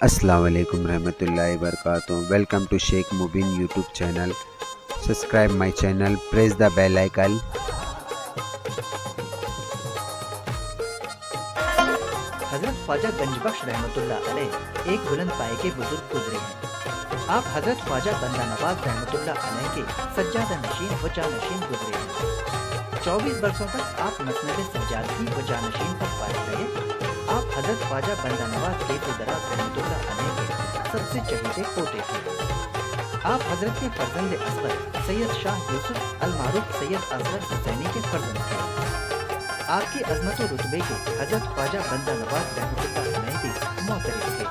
السلام علیکم رحمۃ اللہ وبرکاتہ. Welcome to Sheikh Mubeen YouTube channel. Subscribe my channel, press the bell icon. حضرت خواجہ گنج بخش رحمۃ اللہ علیہ ایک بلند پائے کے بزرگ گزرے ہیں. آپ حضرت خواجہ بندہ نواز رحمۃ اللہ علیہ کے سجادہ نشین و جانشین گزرے ہیں. 24 برسوں تک آپ مسند سجادگی و جانشین پر فائز رہے. آپ حضرت خواجہ بندہ نواز بیت دراز رحمۃ اللہ علیہ کے سب سے چہیتے پوتے تھے. آپ حضرت کے فرزند اصغر سید شاہ یوسف المعروف سید اصغر حسینی کے فرزند تھے. آپ کی عظمت و رتبے کے حضرت خواجہ بندہ نواز رحمۃ اللہ علیہ بھی معترف تھے.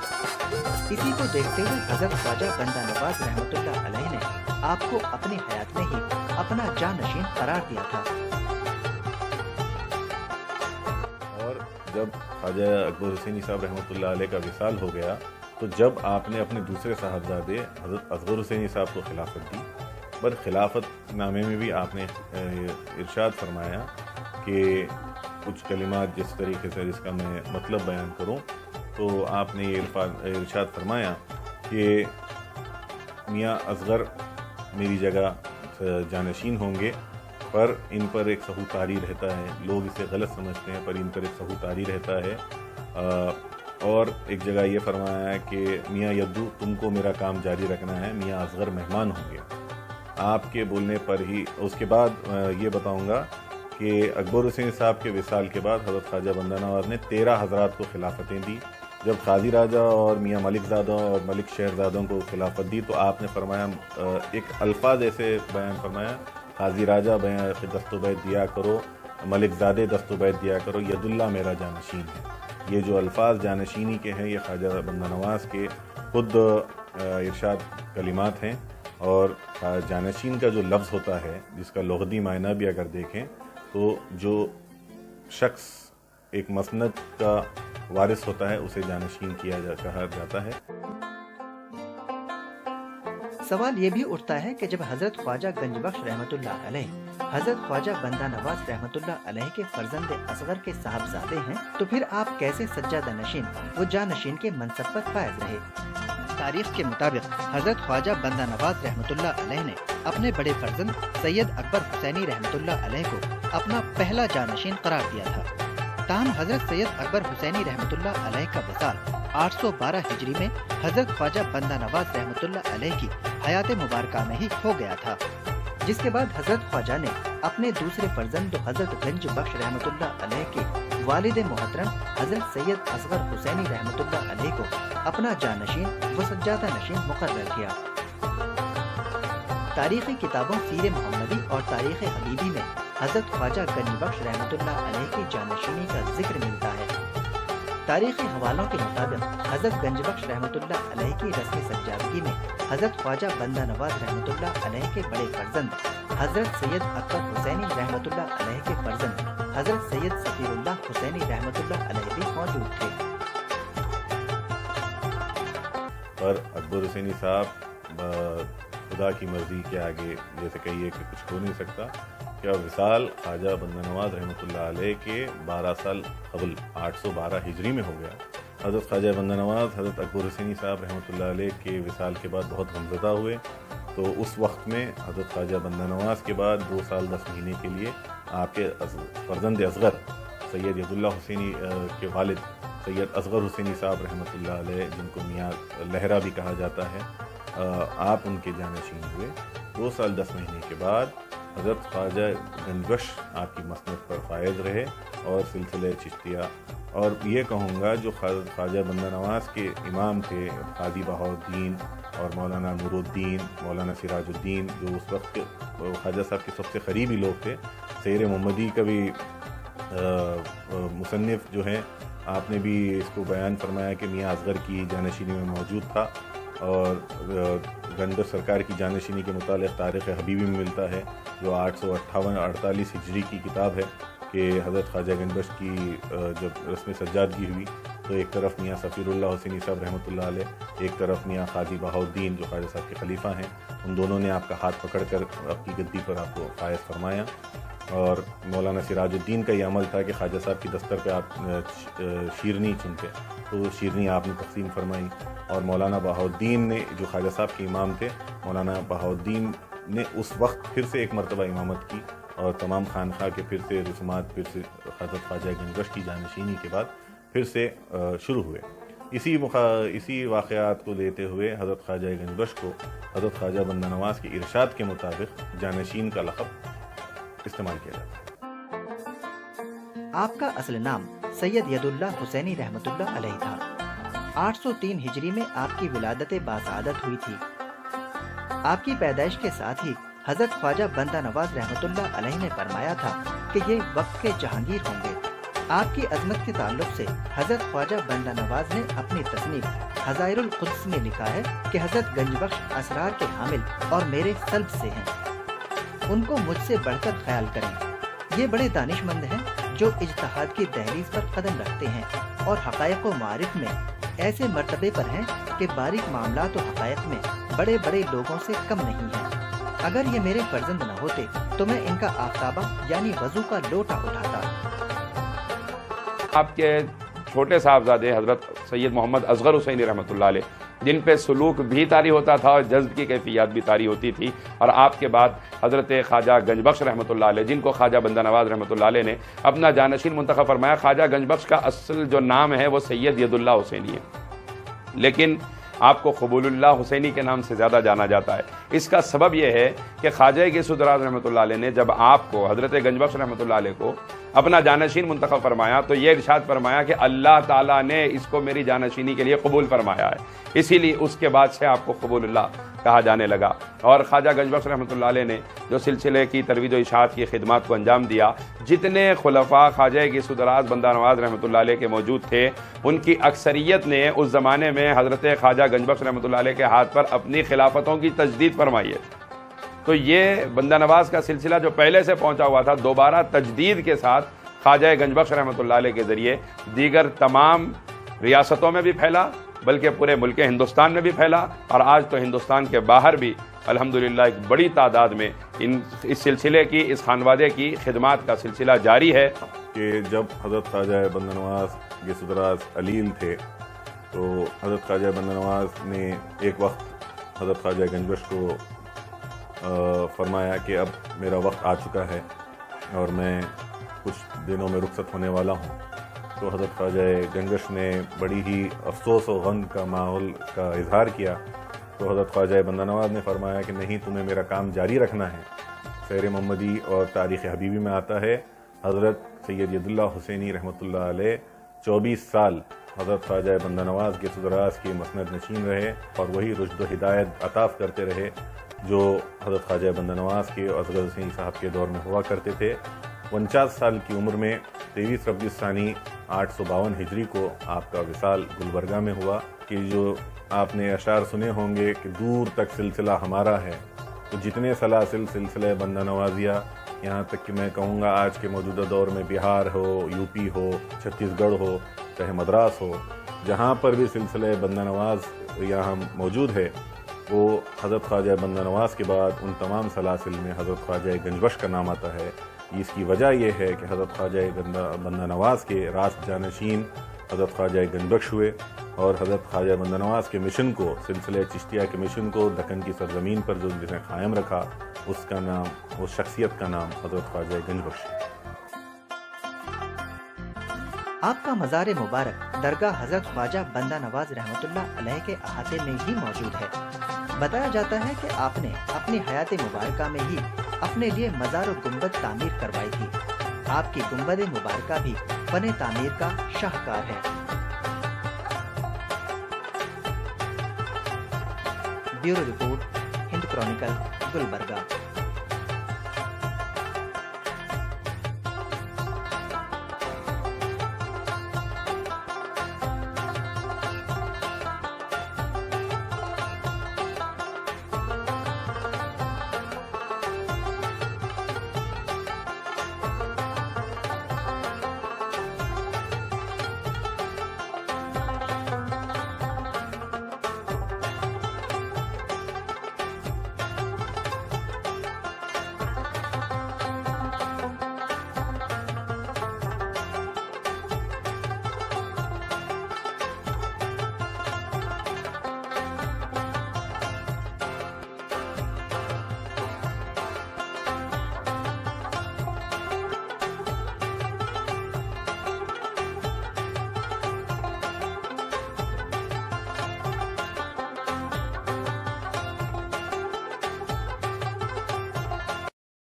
اسی کو دیکھتے ہوئے حضرت خواجہ بندہ نواز رحمۃ اللہ علیہ نے آپ کو اپنی حیات میں ہی اپنا جانشین قرار دیا تھا. اور جب خواجہ اکبر حسینی صاحب رحمۃ اللہ علیہ کا وصال ہو گیا تو جب آپ نے اپنے دوسرے صاحبزادے حضرت اصغر حسینی صاحب کو خلافت دی، پر خلافت نامے میں بھی آپ نے ارشاد فرمایا کہ کچھ کلمات جس طریقے سے جس کا میں مطلب بیان کروں تو آپ نے یہ ارشاد فرمایا کہ میاں اصغر میری جگہ جانشین ہوں گے، پر ان پر ایک سہوتاری رہتا ہے. لوگ اسے غلط سمجھتے ہیں پر ان پر ایک سہوتاری رہتا ہے. اور ایک جگہ یہ فرمایا ہے کہ میاں یدو تم کو میرا کام جاری رکھنا ہے، میاں اصغر مہمان ہوں گے. آپ کے بولنے پر ہی اس کے بعد یہ بتاؤں گا کہ اکبر حسین صاحب کے وصال کے بعد حضرت خواجہ بندہ نواز نے 13 حضرات کو خلافتیں دی. جب قاضی راجہ اور میاں ملک زادہ اور ملک شہرزادوں کو خلافت دی تو آپ نے فرمایا ایک الفاظ ایسے بیان فرمایا، قاضی راجہ دست و بیت دیا کرو، ملک زادے دست و بیت دیا کرو، ید اللہ میرا جانشین ہے. یہ جو الفاظ جانشینی کے ہیں یہ خواجہ بندہ نواز کے خود ارشاد کلمات ہیں. اور جانشین کا جو لفظ ہوتا ہے جس کا لغوی معنی بھی اگر دیکھیں تو جو شخص ایک مسند کا وارث ہوتا ہے اسے جانشین کہا جاتا ہے. سوال یہ بھی اٹھتا ہے کہ جب حضرت خواجہ گنج بخش رحمۃ اللہ علیہ حضرت خواجہ بندہ نواز رحمۃ اللہ علیہ کے فرزند اصغر کے صاحبزادے ہیں تو پھر آپ کیسے سجادہ نشین و جانشین کے منصب پر فائز رہے؟ تاریخ کے مطابق حضرت خواجہ بندہ نواز رحمۃ اللہ علیہ نے اپنے بڑے فرزند سید اکبر حسینی رحمۃ اللہ علیہ کو اپنا پہلا جانشین قرار دیا تھا. تاہم حضرت سید اکبر حسینی رحمۃ اللہ علیہ کا وصال 812 ہجری میں حضرت خواجہ بندہ نواز رحمۃ اللہ علیہ کی حیات مبارکہ میں ہی ہو گیا تھا، جس کے بعد حضرت خواجہ نے اپنے دوسرے فرزند حضرت گنج بخش رحمۃ اللہ علیہ کے والد محترم حضرت سید اصغر حسینی رحمۃ اللہ علیہ کو اپنا جانشین و سجادہ نشین مقرر کیا. تاریخی کتابوں سیر محمدی اور تاریخ حبیبی میں حضرت خواجہ گنج بخش رحمۃ اللہ علیہ کی جانشینی کا ذکر ملتا ہے. تاریخی حوالوں کے مطابق حضرت گنج بخش رحمۃ اللہ علیہ کی رسم سجادگی میں حضرت خواجہ بندہ نواز رحمۃ اللہ علیہ کے بڑے فرزند حضرت سید اکبر حسینی رحمۃ اللہ علیہ کے فرزند حضرت سید صفیر اللہ حسینی رحمۃ اللہ علیہ بھی موجود تھے. پر اکبر حسینی صاحب خدا کی مرضی کے آگے جیسے کہیے کہ کچھ ہو نہیں سکتا. کیا وصال خواجہ بندہ نواز رحمۃ اللہ علیہ کے 12 سال قبل 812 ہجری میں ہو گیا. حضرت خواجہ بندہ نواز حضرت اکبر حسینی صاحب رحمۃ اللہ علیہ کے وصال کے بعد بہت غمزدہ ہوئے. تو اس وقت میں حضرت خواجہ بندہ نواز کے بعد 2 سال 10 مہینے کے لیے آپ کے فرزند اصغر سید ید اللہ حسینی کے والد سید اصغر حسینی صاحب رحمۃ اللہ علیہ جن کو میاں لہرا بھی کہا جاتا ہے آپ ان کے جانشین ہوئے. 2 سال 10 مہینے کے بعد حضرت خواجہ گنج بخش آپ کی مسند پر فائز رہے اور سلسلہ چشتیہ اور یہ کہوں گا جو خواجہ بندہ نواز کے امام تھے قاضی بہاؤالدین اور مولانا نور الدین مولانا سراج الدین جو اس وقت کے خواجہ صاحب کے سب سے قریبی لوگ تھے. سیر محمدی کا بھی مصنف جو ہیں آپ نے بھی اس کو بیان فرمایا کہ میاں اصغر کی جانشینی میں موجود تھا. اور گنج بخش سرکار کی جانشینی کے متعلق تاریخ حبیبی میں ملتا ہے جو 848 ہجری کی کتاب ہے کہ حضرت خواجہ گنج بخش کی جب رسم سجادگی ہوئی تو ایک طرف میاں صفیر اللہ حسینی صاحب رحمۃ اللہ علیہ، ایک طرف میاں قاضی بہاؤالدین جو خواجہ صاحب کے خلیفہ ہیں، ان دونوں نے آپ کا ہاتھ پکڑ کر آپ کی گدی پر آپ کو فائز فرمایا. اور مولانا سراج الدین کا یہ عمل تھا کہ خواجہ صاحب کی دستر پہ آپ شیرنی چنتے، تو وہ شیرنی آپ نے تقسیم فرمائی. اور مولانا بہاؤالدین نے جو خواجہ صاحب کے امام تھے، مولانا بہاؤالدین نے اس وقت پھر سے ایک مرتبہ امامت کی، اور تمام خانقاہ کے پھر سے رسومات پھر سے حضرت خواجہ گنج بخش کی جانشینی کے بعد پھر سے شروع ہوئے. اسی واقعات کو لیتے ہوئے حضرت خواجہ گنج بخش کو حضرت خواجہ بندہ نواز کے ارشاد کے مطابق جانشین کا لقب استعمال کیا جاتا ہے. آپ کا اصل نام سید ید اللہ حسینی رحمۃ اللہ علیہ تھا. 803 ہجری میں آپ کی ولادت باسعادت ہوئی تھی. آپ کی پیدائش کے ساتھ ہی حضرت خواجہ بندہ نواز رحمۃ اللہ علیہ نے فرمایا تھا کہ یہ وقت کے جہانگیر ہوں گے. آپ کی عظمت کے تعلق سے حضرت خواجہ بندہ نواز نے اپنی تصنیف حظائر القدس میں لکھا ہے کہ حضرت گنج بخش اسرار کے حامل اور میرے سلب سے ہیں. ان کو مجھ سے بڑھ کر خیال کریں. یہ بڑے دانش مند ہیں جو اجتہاد کی دہلیز پر قدم رکھتے ہیں اور حقائق و معارف میں ایسے مرتبے پر ہیں کہ باریک معاملات و حقائق میں بڑے بڑے لوگوں سے کم نہیں ہیں. اگر یہ میرے فرزند نہ ہوتے تو میں ان کا آفتابہ یعنی وضو کا لوٹا اٹھاتا. آپ کے چھوٹے صاحبزادے حضرت سید محمد اصغر حسینی رحمۃ اللہ علیہ، جن پہ سلوک بھی طاری ہوتا تھا اور جذب کی کیفیات بھی طاری ہوتی تھی، اور آپ کے بعد حضرت خواجہ گنج بخش رحمۃ اللہ علیہ، جن کو خواجہ بندہ نواز رحمۃ اللہ علیہ نے اپنا جانشین منتخب فرمایا. خواجہ گنج بخش کا اصل جو نام ہے وہ سید ید اللہ حسینی ہے، لیکن آپ کو قبول اللہ حسینی کے نام سے زیادہ جانا جاتا ہے. اس کا سبب یہ ہے کہ خواجہ غوث الدراز رحمۃ اللہ علیہ نے جب آپ کو حضرت گنج بخش رحمۃ اللہ علیہ کو اپنا جانشین منتخب فرمایا تو یہ ارشاد فرمایا کہ اللہ تعالیٰ نے اس کو میری جانشینی کے لیے قبول فرمایا ہے، اسی لیے اس کے بعد سے آپ کو قبول اللہ کہا جانے لگا. اور خواجہ گنج بخش رحمۃ اللہ علیہ نے جو سلسلے کی ترویج و اشاعت کی خدمات کو انجام دیا، جتنے خلفاء خواجہ غوث الدراز بندہ نواز رحمۃ اللہ علیہ کے موجود تھے، ان کی اکثریت نے اس زمانے میں حضرت خواجہ گنج بخش رحمۃ اللہ علیہ کے ہاتھ پر اپنی خلافتوں کی تجدید فرمائی ہے. تو یہ بندہ نواز کا سلسلہ جو پہلے سے پہنچا ہوا تھا، دوبارہ تجدید کے ساتھ خواجہ گنج بخش رحمۃ اللہ علیہ کے ذریعے دیگر تمام ریاستوں میں بھی پھیلا، بلکہ پورے ملک ہندوستان میں بھی پھیلا، اور آج تو ہندوستان کے باہر بھی الحمدللہ ایک بڑی تعداد میں اس سلسلے کی، اس خانوادے کی خدمات کا سلسلہ جاری ہے. کہ جب حضرت خواجہ بندہ نواز غوث الدراز علیل تھے تو حضرت خواجہ بندہ نواز نے ایک وقت حضرت خواجہ گنج بخش کو فرمایا کہ اب میرا وقت آ چکا ہے اور میں کچھ دنوں میں رخصت ہونے والا ہوں. تو حضرت خواجہ گنج بخش نے بڑی ہی افسوس و غم کا ماحول کا اظہار کیا. تو حضرت خواجہ بندہ نواز نے فرمایا کہ نہیں، تمہیں میرا کام جاری رکھنا ہے. سیر محمدی اور تاریخ حبیبی میں آتا ہے حضرت سید ید اللہ حسینی رحمۃ اللہ علیہ 24 سال حضرت خواجہ بندہ نواز غوث الدراز کے مسند نشین رہے اور وہی رشد و ہدایت عطا کرتے رہے جو حضرت خواجہ بندہ نواز کے اور اصغر حسینی صاحب کے دور میں ہوا کرتے تھے. 49 سال کی عمر میں 23 ربیع الثانی 852 ہجری کو آپ کا وصال گلبرگہ میں ہوا. کہ جو آپ نے اشعار سنے ہوں گے کہ دور تک سلسلہ ہمارا ہے، تو جتنے سلاسل سلسلہ بندہ نوازیہ، یہاں تک کہ میں کہوں گا آج کے موجودہ دور میں بہار ہو، یو پی ہو، چھتیس گڑھ ہو، چاہے مدراس ہو، جہاں پر بھی سلسلہ بندہ نواز یہاں موجود ہے، وہ حضرت خواجہ بندہ نواز کے بعد ان تمام سلاسل میں حضرت خواجہ گنج بخش کا نام آتا ہے. اس کی وجہ یہ ہے کہ حضرت خواجہ بندہ نواز کے راست جانشین حضرت خواجہ گنج بخش ہوئے، اور حضرت خواجہ بندہ نواز کے مشن کو، سلسلہ چشتیہ کے مشن کو دکن کی سرزمین پر جو جس نے قائم رکھا، اس کا نام، اس شخصیت کا نام حضرت خواجہ گنج بخش ہے. آپ کا مزار مبارک درگاہ حضرت خواجہ بندہ نواز رحمۃ اللہ علیہ کے احاطے میں ہی موجود ہے. بتایا جاتا ہے کہ آپ نے اپنی حیات مبارکہ میں ہی اپنے لیے مزار و گنبد تعمیر کروائی تھی. آپ کی گنبد مبارکہ بھی فن تعمیر کا شاہکار ہے. بیورو رپورٹ، ہند کرونیکل، گلبرگہ.